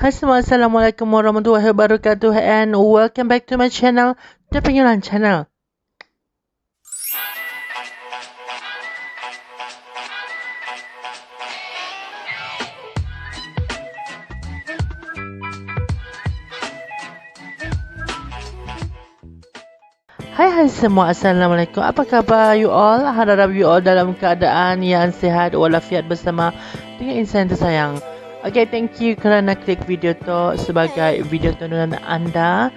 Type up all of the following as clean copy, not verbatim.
Hai semua, Assalamualaikum warahmatullahi wabarakatuh and welcome back to my channel, The Pengilan Channel. Hai semua, Assalamualaikum. Apa khabar you all? Harap you all dalam keadaan yang sehat walafiat bersama dengan insan tersayang. Okay, thank you kerana klik video tu sebagai video tontonan anda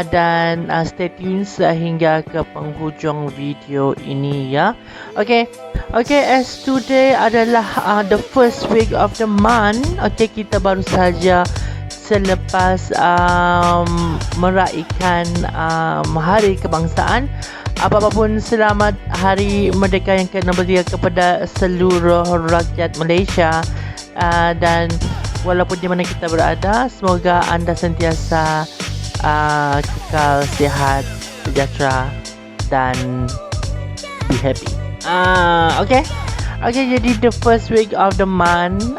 dan stay tune sehingga ke penghujung video ini ya. Okay, as today adalah the first week of the month. Okay, kita baru saja selepas meraihkan Hari Kebangsaan. Apa-apa pun selamat Hari Merdeka yang ke-63 kepada seluruh rakyat Malaysia. Dan walaupun di mana kita berada, semoga anda sentiasa kekal sihat, sejahtera dan be happy. Okay, jadi the first week of the month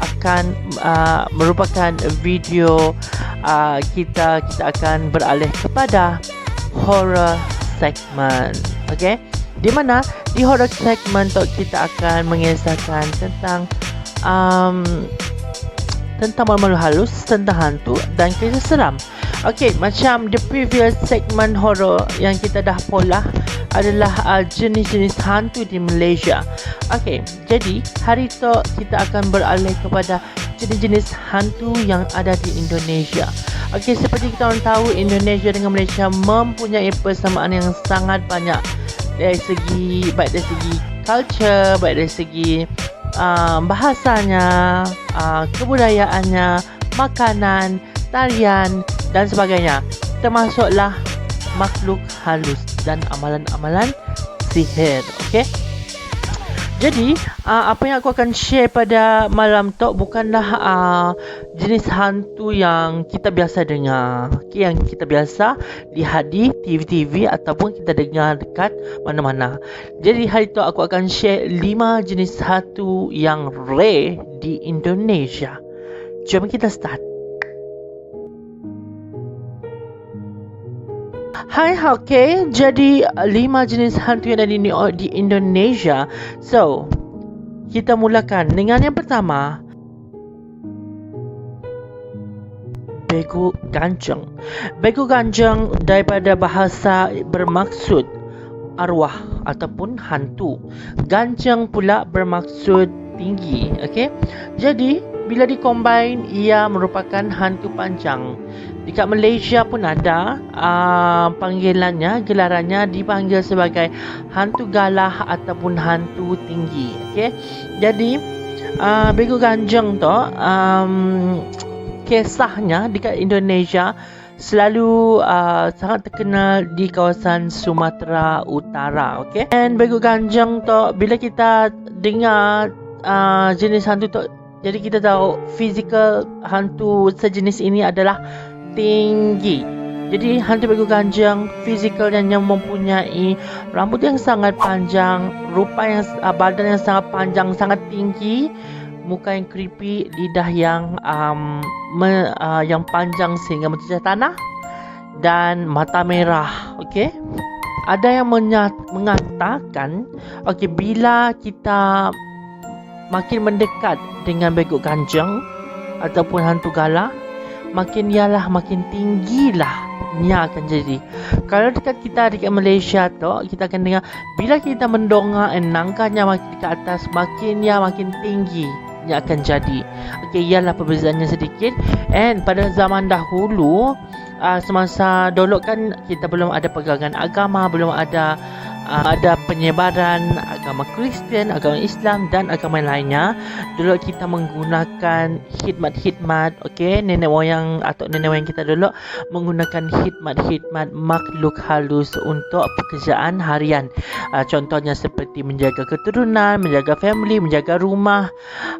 akan merupakan video kita akan beralih kepada horror segment. Okay, di mana di horror segment tu kita akan mengisahkan tentang malu-malu halus, tentang hantu dan kisah seram. Okay, macam the previous segment horror yang kita dah pola adalah jenis-jenis hantu di Malaysia. Okay, jadi hari tu kita akan beralih kepada jenis-jenis hantu yang ada di Indonesia. Okay, seperti kita orang tahu, Indonesia dengan Malaysia mempunyai persamaan yang sangat banyak dari segi culture, baik dari segi bahasanya, kebudayaannya, makanan, tarian dan sebagainya, termasuklah makhluk halus dan amalan-amalan sihir. Okay, jadi apa yang aku akan share pada malam tu bukanlah jenis hantu yang kita biasa dengar, okay, yang kita biasa lihat di TV-TV ataupun kita dengar dekat mana-mana. Jadi hari tu aku akan share 5 jenis hantu yang rare di Indonesia. Jom kita start. Hai, okay, jadi 5 jenis hantu yang ada di Indonesia. So, kita mulakan dengan yang pertama, Bego Ganjeng. Bego Ganjeng daripada bahasa bermaksud arwah ataupun hantu. Ganjeng pula bermaksud tinggi. Okay, jadi bila dikombine, ia merupakan hantu panjang. Dekat Malaysia pun ada panggilannya, gelarannya dipanggil sebagai hantu galah ataupun hantu tinggi. Okay, jadi Bego Ganjeng tu kisahnya dekat Indonesia selalu sangat terkenal di kawasan Sumatera Utara. Okay, and Bego Ganjeng tu bila kita dengar jenis hantu tu, jadi kita tahu fizikal hantu sejenis ini adalah tinggi. Jadi hantu Bego Ganjeng fizikal yang mempunyai rambut yang sangat panjang, badan yang sangat panjang, sangat tinggi, muka yang creepy, lidah yang panjang sehingga mencecah tanah dan mata merah. Okey, ada yang mengatakan bila kita makin mendekat dengan Bego Ganjeng ataupun hantu galah, makin tinggilah ia akan jadi. Kalau dekat Malaysia tu, kita akan dengar bila kita mendongak nangkanya makin ke atas, makin tinggi ia akan jadi. Okey, ialah perbezaannya sedikit. And pada zaman dahulu, semasa dulu kan kita belum ada pegangan agama, belum ada penyebaran agama Kristian, agama Islam dan agama lainnya. Dulu kita menggunakan khidmat, okey, nenek moyang kita dulu menggunakan khidmat makhluk halus untuk pekerjaan harian. Contohnya seperti menjaga keturunan, menjaga family, menjaga rumah,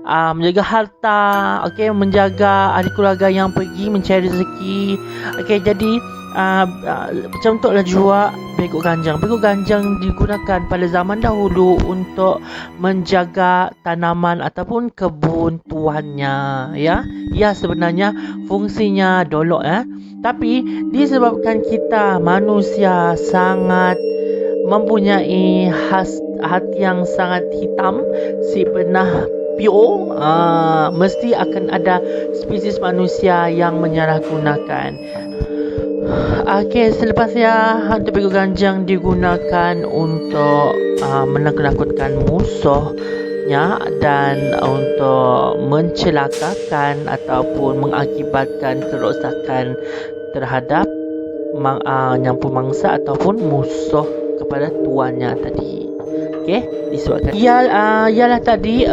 menjaga harta, okey, menjaga ahli keluarga yang pergi mencari rezeki. Okey, jadi macam untuklah juga begok ganjang. Begok ganjang digunakan pada zaman dahulu untuk menjaga tanaman ataupun kebun tuannya, ya. Ya, sebenarnya fungsinya dolok, tapi disebabkan kita manusia sangat mempunyai hati yang sangat hitam, si penah pure, mesti akan ada spesies manusia yang menyalahgunakan. Okey, selepasnya hantu begok ganjang digunakan untuk menakut-nakutkan musuhnya dan untuk mencelakakan ataupun mengakibatkan kerosakan terhadap yang pemangsa ataupun musuh kepada tuannya tadi. Okey, disebabkan ialah tadi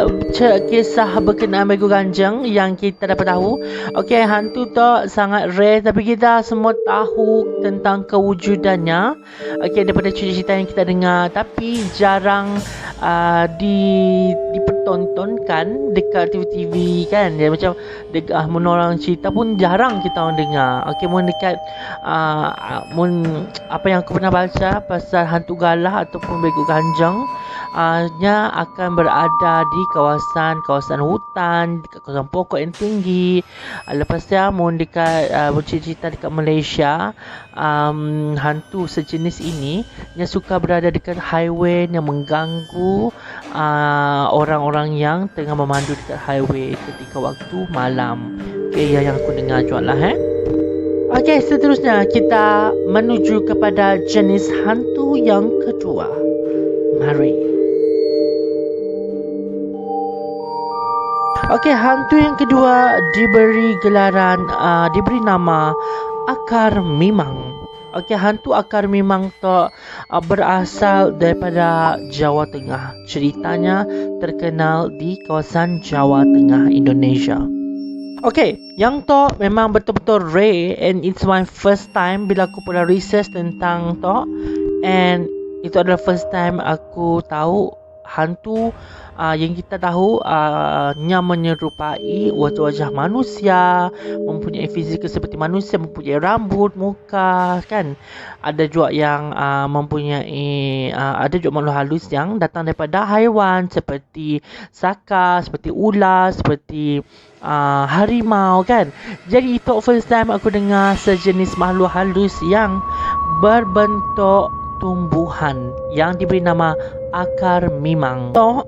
kisah berkenaan begok ganjang yang kita dapat tahu. Okey, hantu tu sangat rare tapi kita semua tahu tentang kewujudannya. Okey, daripada cerita-cerita yang kita dengar, tapi jarang dipertontonkan dekat TV-TV kan. Dia macam orang cerita pun jarang kita orang dengar. Okey, mun dekat apa yang aku pernah baca pasal hantu galah ataupun begok ganjang, nya akan berada di kawasan hutan, dekat kawasan pokok yang tinggi. Lepas tu mun dekat cerita dekat Malaysia, hantu sejenis ini yang suka berada dekat highway yang mengganggu orang-orang yang tengah memandu dekat highway ketika waktu malam. Okey, yang aku dengar jugalah Okey, seterusnya kita menuju kepada jenis hantu yang kedua. Mari. Okey, hantu yang kedua diberi nama Akar Mimang. Okey, hantu Akar Mimang tu berasal daripada Jawa Tengah. Ceritanya terkenal di kawasan Jawa Tengah, Indonesia. Okey, yang tu memang betul-betul rare and it's my first time bila aku pernah research tentang tu, and itu adalah first time aku tahu hantu yang kita tahu nya menyerupai wajah-wajah manusia, mempunyai fizikal seperti manusia, mempunyai rambut, muka kan. Ada juga yang mempunyai ada juga makhluk halus yang datang daripada haiwan seperti saka, seperti ular, seperti harimau kan. Jadi itu first time aku dengar sejenis makhluk halus yang berbentuk tumbuhan yang diberi nama Akar Mimang. So,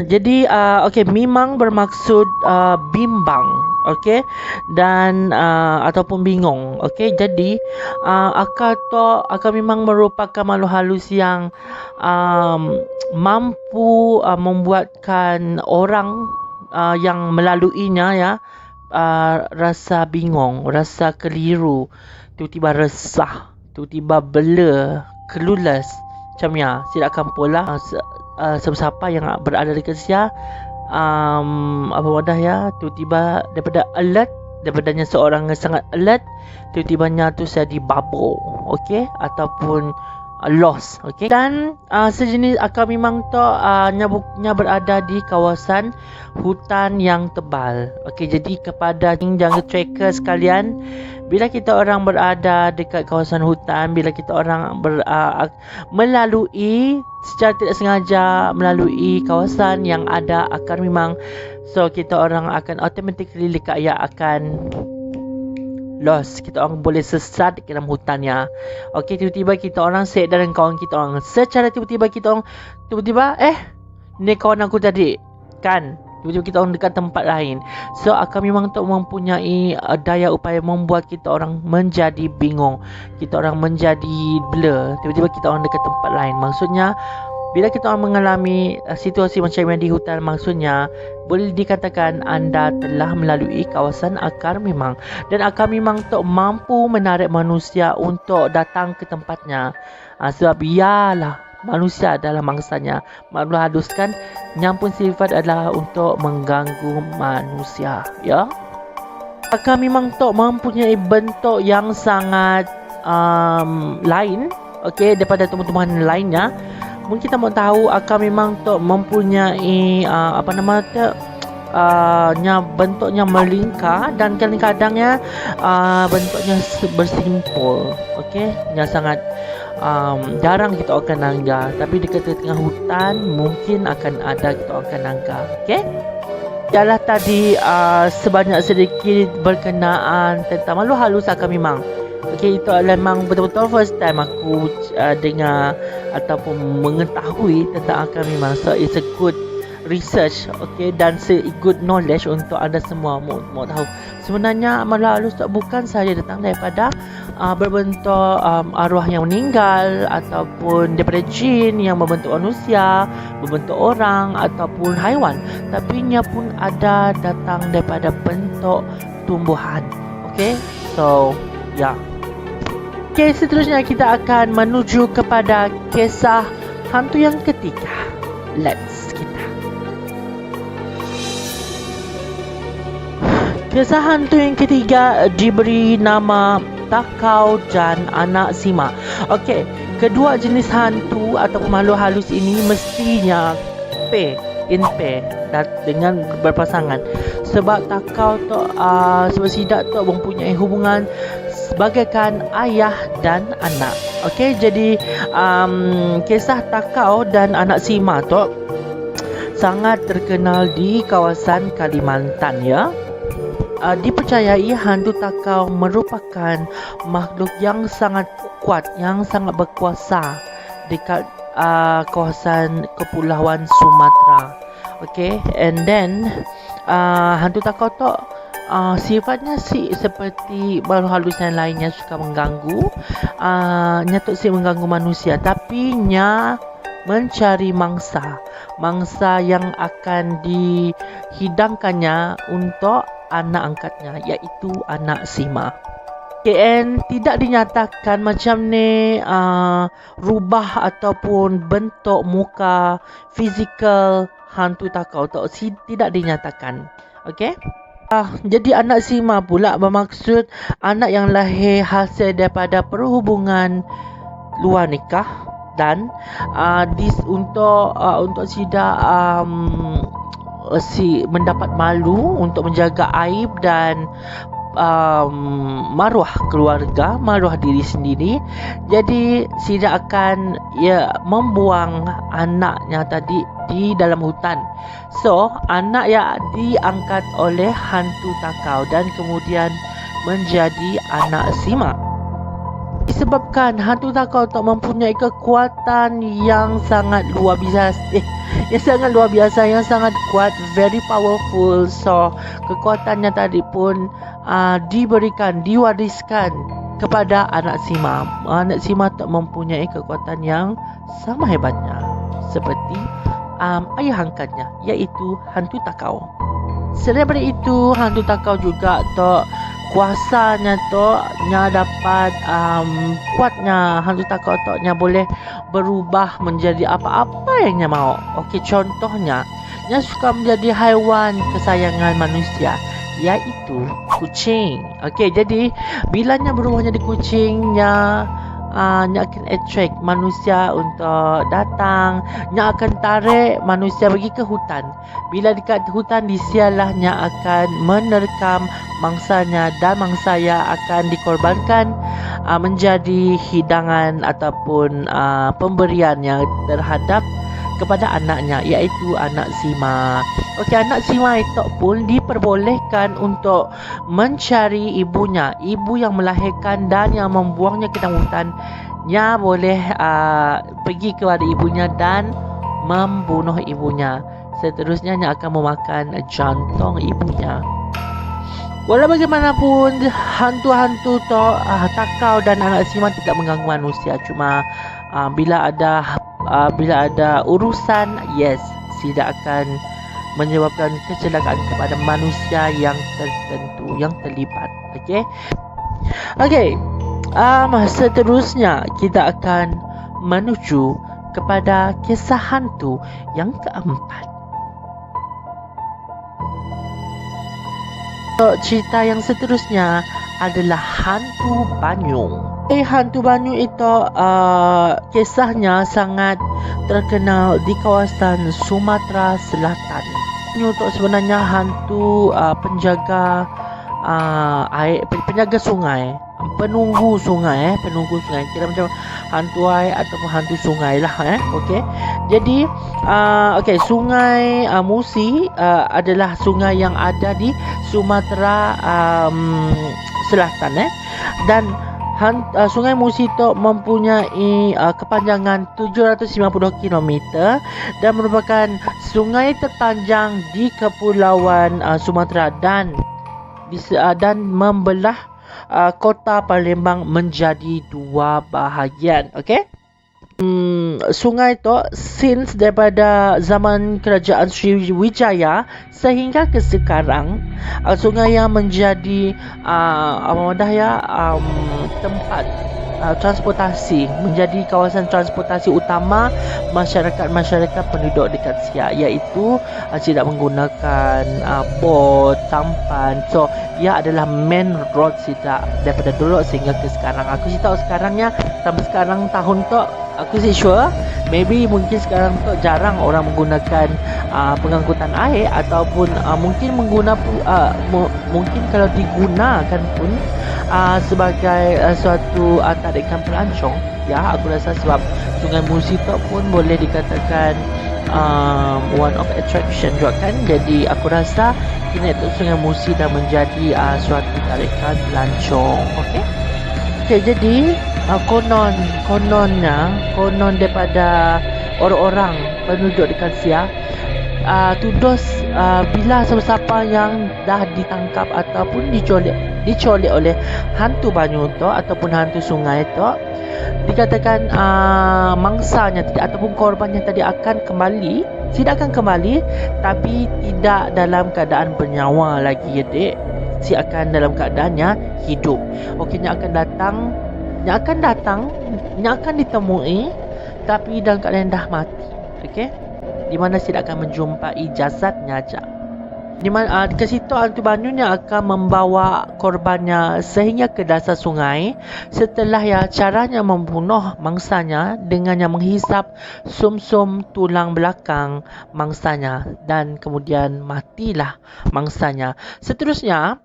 jadi okey, Mimang bermaksud bimbang, okey, dan ataupun bingung. Okey, jadi Akar Mimang merupakan makhluk halus yang mampu membuatkan orang yang melaluinya rasa bingung, rasa keliru, tiba-tiba resah, tiba-tiba blur, clueless. Macam ya, silakan pula siapa yang berada dekat sia apa wadah ya, tiba-tiba daripada alert, daripadanya seorang yang sangat alert, tiba-tibanya tu saya dibabur, okey, ataupun lost, okey. Dan sejenis Akar Mimang tu nya berada di kawasan hutan yang tebal. Okey, jadi kepada jungle tracker sekalian, bila kita orang berada dekat kawasan hutan, bila kita orang melalui secara tidak sengaja melalui kawasan yang ada Akar Mimang, so kita orang akan automatically lekaya akan lost. Kita orang boleh sesat di dalam hutannya. Okey, tiba-tiba kita orang set dengan kawan kita orang. Secara tiba-tiba kita orang ni kawan aku tadi kan. Tiba-tiba kita orang dekat tempat lain. So Akar Mimang tu mempunyai daya upaya membuat kita orang menjadi bingung, kita orang menjadi blur. Tiba-tiba kita orang dekat tempat lain. Maksudnya bila kita orang mengalami situasi macam yang di hutan, maksudnya boleh dikatakan anda telah melalui kawasan Akar Mimang. Dan Akar Mimang tu mampu menarik manusia untuk datang ke tempatnya. Sebab ialah manusia adalah mangsanya. Makhluk halus kan, yang pun sifat adalah untuk mengganggu manusia, ya. Akar Mimang tu mempunyai bentuk yang sangat lain, okey, daripada tumbuh-tumbuhan lainnya. Mungkin kita mau tahu Akar Mimang tu mempunyai bentuknya melingkar dan kadang-kadangnya bentuknya bersimpul. Okey, yang sangat jarang kita akan nangga, tapi di tengah hutan mungkin akan ada kita akan nangga. Okey, ialah tadi sebanyak sedikit berkenaan tentang malu halus akan memang. Okey, itu adalah memang betul-betul first time aku dengar ataupun mengetahui tentang akan memang. So it's a good research, okay, dan good knowledge untuk anda semua mau tahu. Sebenarnya malu halus bukan sahaja datang daripada berbentuk arwah yang meninggal ataupun daripada jin yang membentuk manusia, membentuk orang ataupun haiwan, tapi ia pun ada datang daripada bentuk tumbuhan. Okay, so ya. Okay, seterusnya kita akan menuju kepada kisah hantu yang ketiga. Let's kita. Kisah hantu yang ketiga diberi nama Takau dan Anak Sima. Okey, kedua jenis hantu atau makhluk halus ini mestinya pair dengan berpasangan. Sebab Takau tu sebab sidak tu mempunyai hubungan bagaikan ayah dan anak. Okey, jadi kisah Takau dan Anak Sima tu sangat terkenal di kawasan Kalimantan, ya. Dipercayai hantu Takau merupakan makhluk yang sangat kuat, yang sangat berkuasa dekat kawasan Kepulauan Sumatera. Okay, and then hantu Takau tu sifatnya seperti makhluk halus yang lainnya, suka mengganggu. Nya tu mengganggu manusia, tapi nya mencari mangsa yang akan dihidangkannya untuk anak angkatnya, iaitu Anak Sima. KN tidak dinyatakan macam ni rubah ataupun bentuk muka fizikal hantu Takau tu tidak dinyatakan. Okey. Jadi Anak Sima pula bermaksud anak yang lahir hasil daripada perhubungan luar nikah, dan untuk tidak mendapat malu, untuk menjaga aib dan maruah keluarga, maruah diri sendiri. Jadi tidak akan membuang anaknya tadi di dalam hutan. So anak yang diangkat oleh hantu Takau dan kemudian menjadi Anak Sima. Disebabkan hantu Takau tak mempunyai kekuatan yang sangat luar biasa, yang sangat kuat, very powerful. So kekuatannya tadi pun diwariskan kepada Anak Sima. Anak Sima tak mempunyai kekuatan yang sama hebatnya seperti ayah angkatnya, iaitu hantu Takau. Selain daripada itu, hantu Takau juga kuasanya nya dapat kuatnya hantu Takau nya boleh berubah menjadi apa-apa yang nya mau. Okey, contohnya nya suka menjadi haiwan kesayangan manusia, iaitu kucing. Okey, jadi bila nya berubah jadi kucing, nya akan attract manusia untuk datang. Nya akan tarik manusia pergi ke hutan. Bila dekat hutan, disialah nya akan menerkam mangsanya, dan mangsanya akan dikorbankan menjadi hidangan ataupun pemberiannya terhadap kepada anaknya, iaitu Anak Sima. Okey, Anak Sima itu pun diperbolehkan untuk mencari ibunya, ibu yang melahirkan dan yang membuangnya ke dalam hutan. Nya boleh pergi kepada ibunya dan membunuh ibunya. Seterusnya nya akan memakan jantung ibunya. Walau bagaimanapun, hantu-hantu Takau dan Anak Sima tidak mengganggu manusia. Cuma bila ada urusan, yes, tidak akan menyebabkan kecelakaan kepada manusia yang tertentu, yang terlibat. Okey. Seterusnya kita akan menuju kepada kisah hantu yang keempat. Cerita yang seterusnya adalah hantu Banyung. Hantu Banyung itu kisahnya sangat terkenal di kawasan Sumatera Selatan. Wisnu tu sebenarnya hantu penjaga air, penjaga sungai, penunggu sungai, kira macam hantu air ataupun hantu sungai lah okey. Jadi okey, sungai Musi adalah sungai yang ada di Sumatera Selatan dan Sungai Musi itu mempunyai kepanjangan 750 km dan merupakan sungai terpanjang di Kepulauan Sumatera dan membelah kota Palembang menjadi dua bahagian. Okey. Sungai itu since daripada zaman kerajaan Sriwijaya sehingga ke sekarang sungai yang menjadi tempat transportasi, menjadi kawasan transportasi utama masyarakat penduduk dekat Siak, iaitu tidak menggunakan bot, sampan. So ia adalah main road Siak daripada dulu sehingga ke sekarang. Aku sih tahu sekarangnya sampai sekarang tahun tu aku sih sure maybe mungkin sekarang tu jarang orang menggunakan pengangkutan air ataupun mungkin mungkin kalau digunakan pun sebagai suatu tarikan pelancong. Ya, aku rasa sebab Sungai Musi tu pun boleh dikatakan one of attraction juga kan. Jadi aku rasa kini tu Sungai Musi dah menjadi suatu tarikan pelancong. Okey, jadi konon daripada orang-orang penduduk dekat Siak tuduh bila siapa-siapa yang dah ditangkap ataupun dicolek oleh hantu banyu tu ataupun hantu sungai tu, dikatakan mangsanya ataupun korbannya tadi tidak akan kembali tapi tidak dalam keadaan bernyawa lagi akan dalam keadaannya hidup. Okeynya akan ditemui tapi dalam keadaan dah mati. Okey, di mana tidak akan menjumpai jasadnya aja. Di mana ke situ hantu banyunya akan membawa korbannya sehingga ke dasar sungai. Setelah caranya membunuh mangsanya dengan menghisap sum-sum tulang belakang mangsanya dan kemudian matilah mangsanya. Seterusnya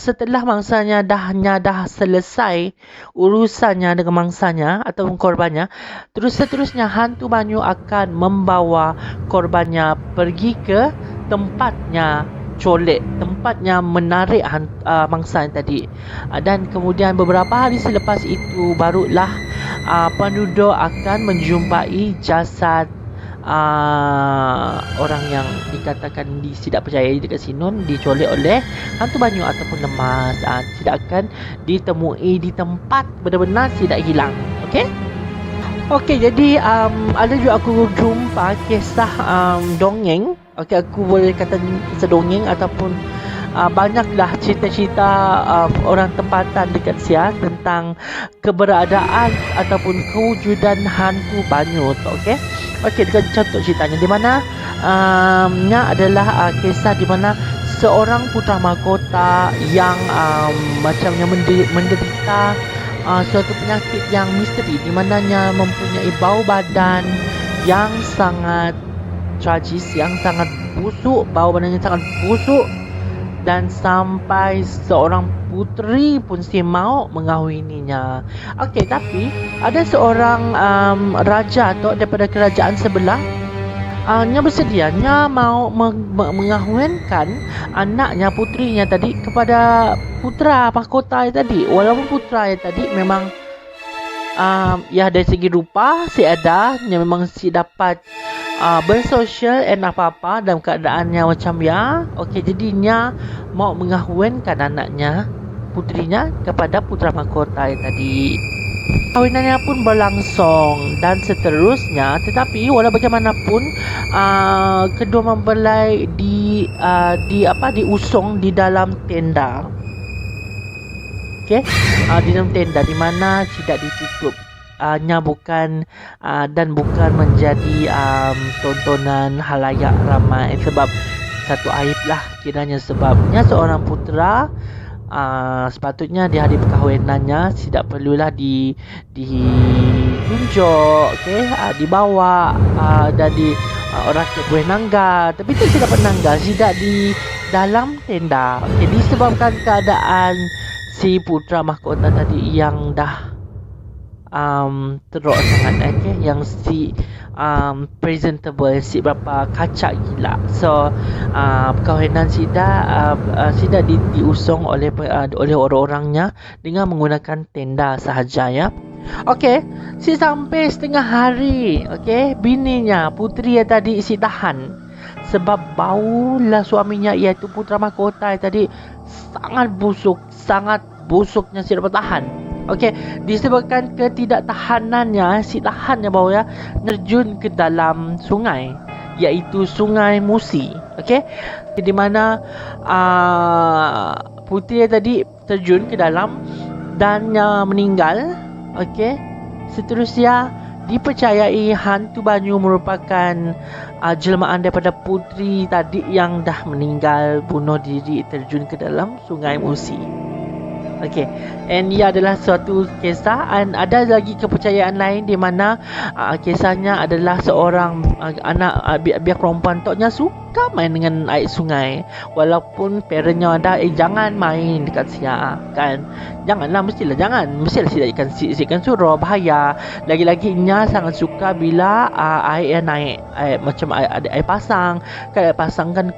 setelah mangsanya dah selesai urusannya dengan mangsanya ataupun korbannya, seterusnya hantu banyu akan membawa korbannya pergi ke tempatnya menarik mangsa tadi. Dan kemudian beberapa hari selepas itu barulah penduduk akan menjumpai jasad orang yang dikatakan tidak percayai dekat Sinun dicolek oleh hantu banyu ataupun lemas, tidak akan ditemui di tempat benar-benar tidak hilang. Okey, jadi ada juga aku jumpa kisah dongeng. Okey, aku boleh kata kisah dongeng ataupun banyaklah cerita-cerita orang tempatan dekat Siak tentang keberadaan ataupun kewujudan hantu banyu tu. Okey, dengan contoh ceritanya di mana adalah kisah di mana seorang putra mahkota yang macamnya menderita suatu penyakit yang misteri di mananya mempunyai bau badan yang sangat tragis, yang sangat busuk, bau badannya sangat busuk dan sampai seorang puteri pun mau mengahwininya. Okey, tapi ada seorang raja atau daripada kerajaan sebelah yang bersedianya mau mengahwinkan anaknya, putrinya tadi kepada putra mahkota tadi. Walaupun putra tadi memang dari segi rupa memang dapat bersosial and apa-apa dalam keadaannya macam jadinya mau mengahwinkan anaknya, putrinya kepada putra mahkota tadi. Kahwinannya pun berlangsung dan seterusnya, tetapi walau bagaimanapun kedua mempelai diusung di dalam tenda. Di dalam tenda di mana tidak ditutup, bukan menjadi tontonan halayak ramai, sebab satu aib lah kiranya, sebabnya seorang putera sepatutnya di hari perkahwinannya tidak perlulah ditunjuk, dibawa dan orang yang boleh nangga, tapi tak dapat nangga tidak di dalam tenda. Okey, disebabkan keadaan si putra mahkota tadi yang dah teruk sangat, yang si presentable, si berapa kacak gila. So perkahwinan Sida diusung oleh orang-orangnya dengan menggunakan tenda sahaja, ya. Okey, si sampai setengah hari, okey, bininya putri yang tadi si tahan sebab baulah suaminya iaitu putra mahkota tadi sangat busuknya si dapat tahan. Okey, disebabkan ketidaktahanannya, si tahannya bau, ya, terjun ke dalam sungai iaitu Sungai Musi. Okey, di mana putri tadi terjun ke dalam dan meninggal. Okey, seterusnya dipercayai hantu banyu merupakan jelmaan daripada putri tadi yang dah meninggal bunuh diri terjun ke dalam Sungai Musi. Okey, and ia adalah suatu kisah. Dan ada lagi kepercayaan lain di mana kisahnya adalah seorang anak biak perempuan toknya suka main dengan air sungai, walaupun parentnya ada jangan main dekat sia, kan, mestilah siapkan suruh bahaya. Lagi-lagi nya sangat suka bila air naik, macam ada air pasang, kan air pasang kan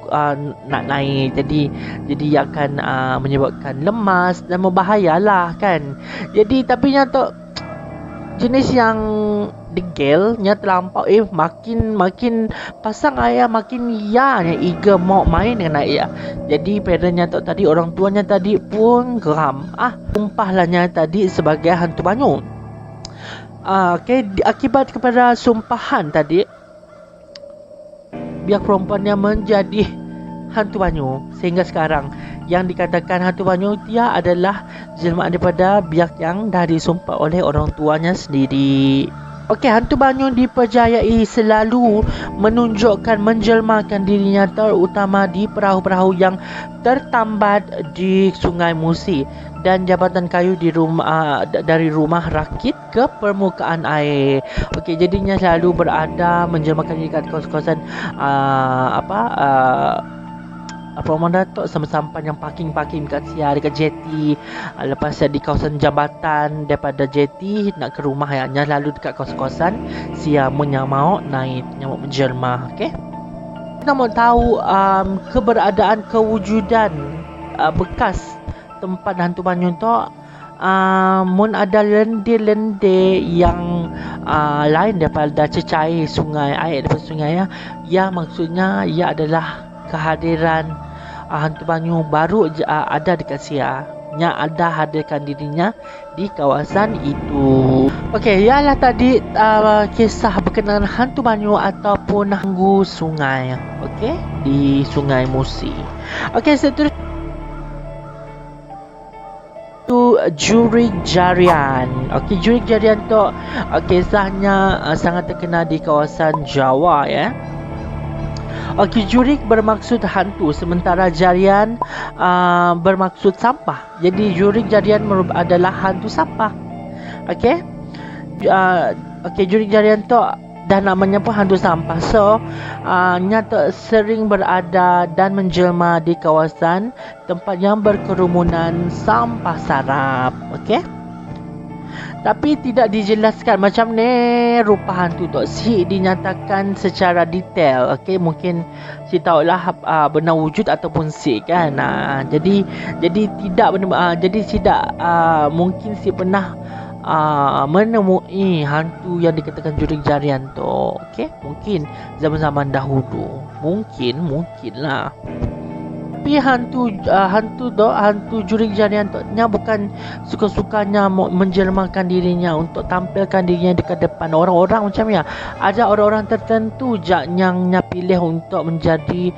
nak naik, jadi akan menyebabkan lemas dan membahayalah, kan. Jadi tapi nya tu jenis yang degil nya terlampau, makin pasang air makin eager mau main dengan air. Jadi parentnya tu tadi, orang tuanya tadi pun geram, sumpahlahnya tadi sebagai hantu banyu. Akibat kepada sumpahan tadi, biak perempuannya menjadi hantu banyu sehingga sekarang. Yang dikatakan hantu banyu dia adalah jelmaan daripada biak yang dah disumpah oleh orang tuanya sendiri. Okey, hantu banyu dipercayai selalu menjelmakan dirinya, terutama di perahu-perahu yang tertambat di Sungai Musi dan jabatan kayu dari rumah rakit ke permukaan air. Okey, jadinya selalu berada menjelmakan diri kat kawasan Promo Datuk sampan yang parking kat sia dekat jeti. Lepas di kawasan jambatan daripada jeti nak ke rumah, hanya lalu dekat kawasan sia menyamau naik nyamuk menjelma. Okey, kita mau tahu keberadaan kewujudan bekas tempat hantu banyu tu. Mun ada lendir-lendir yang lain daripada cecair sungai, air daripada sungai, ya maksudnya ia adalah kehadiran hantu banyu baru ada dekat sia, yang ada hadirkan dirinya di kawasan itu. Okey, ialah tadi kisah berkenaan hantu banyu ataupun hanggu sungai, okey, di Sungai Musi. Okey, seterusnya tu Jurik Jarian. Okey, Jurik Jarian tu kisahnya sangat terkenal di kawasan Jawa, ya. Okey, jurik bermaksud hantu, sementara jarian bermaksud sampah. Jadi jurik jarian adalah hantu sampah. Okey. Jurik jarian tu dah namanya pun hantu sampah. So, nyata sering berada dan menjelma di kawasan tempat yang berkerumunan sampah sarap. Okey. Tapi tidak dijelaskan macam ni rupa hantu tu. Si dinyatakan secara detail. Okey, mungkin si tahulah benar wujud ataupun si, kan. Jadi tidak jadi tidak mungkin si pernah menemui hantu yang dikatakan jurik jarian tu. Okey, mungkin zaman-zaman dahulu. Mungkinlah. Tapi hantu jurik jarian tu nya bukan suka-sukanya menjelmakan dirinya untuk tampilkan dirinya dekat depan orang-orang macam ya. Ada orang-orang tertentu yang pilih untuk menjadi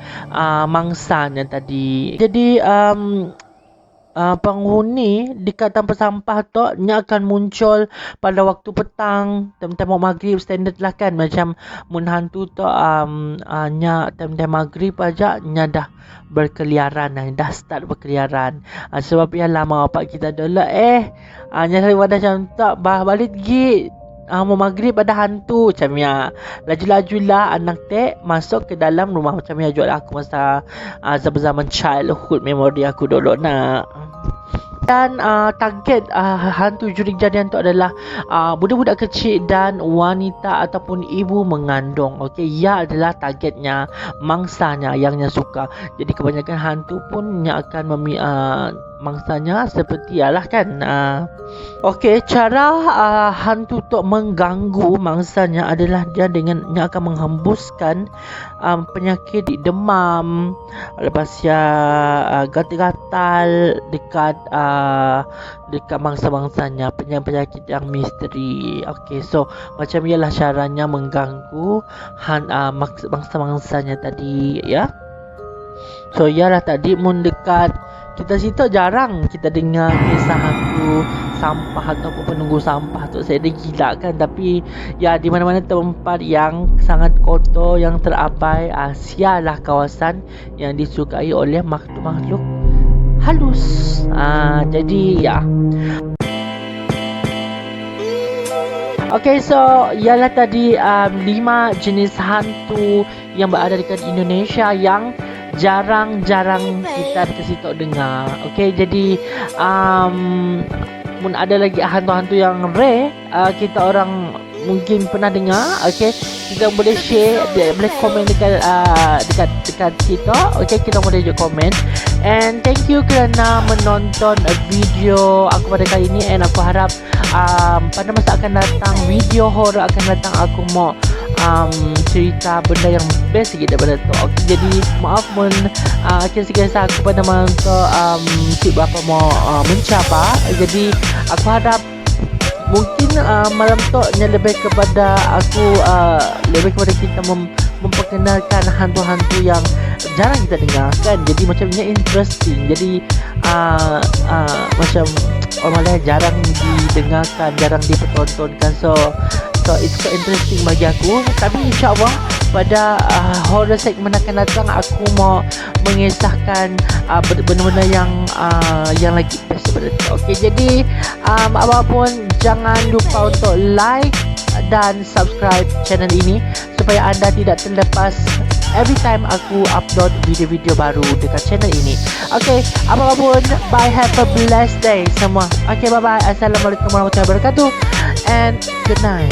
mangsanya tadi. Jadi penghuni dekat tempat sampah tu nya akan muncul pada waktu petang, time-time maghrib standard lah, kan. Macam mun hantu tu nya time-time maghrib aja nya dah berkeliaran, dah start berkeliaran. Sebab ya lama bapak kita dulu nya selalu ada macam tak balik pergi mau maghrib ada hantu macam ya. Laju-lajulah anak tek masuk ke dalam rumah macam ya jual aku masa zaman-zaman childhood memory aku dulu nak. Dan target hantu jurik jadian tu adalah budak-budak kecil dan wanita ataupun ibu mengandung. Okey, ia adalah targetnya, mangsanya yang suka. Jadi kebanyakan hantu pun yang akan mangsanya seperti ialah kan. Okey, cara hantu tu mengganggu mangsanya adalah dia dengan yang akan menghembuskan penyakit demam, lepas ya gatal-gatal dekat mangsa-mangsanya, penyakit yang misteri. Okey, so macam ialah caranya mengganggu mangsa-mangsanya tadi ya. So ialah tadi mendekat kita situ jarang kita dengar kisah hantu sampah ataupun penunggu sampah tu. Saya dah gila kan, tapi ya di mana-mana tempat yang sangat kotor, yang terabai, sialah kawasan yang disukai oleh makhluk-makhluk halus. Jadi ya. Okay, so ialah tadi 5 jenis hantu yang berada dekat Indonesia yang jarang-jarang kita ke situ dengar. Okay, jadi mun ada lagi hantu-hantu yang rare, kita orang mungkin pernah dengar. Okay, kita boleh share, boleh komen dekat kita. Okay, kita boleh je komen. And thank you kerana menonton video aku pada kali ini. And aku harap pada masa akan datang, video horror akan datang, aku mau cerita benda yang best lagi daripada tu. Okay, jadi maaf mun kisah-kisah aku pada malam tu berapa mau mencapa. Jadi aku harap mungkin malam tu lebih kepada aku lebih kepada kita memperkenalkan hantu-hantu yang jarang kita dengar kan. Jadi macamnya interesting. Jadi macam orang jarang didengarkan, jarang dipertontonkan. So it's so interesting bagi aku. Tapi insyaAllah pada horror segmen akan datang, aku mau mengisahkan benda-benda yang lagi best daripada tu. Okay, jadi apapun jangan lupa untuk like dan subscribe channel ini supaya anda tidak terlepas every time aku upload video-video baru dekat channel ini. Okay, apapun, bye, have a blessed day semua. Okay, bye-bye. Assalamualaikum warahmatullahi wabarakatuh and good night.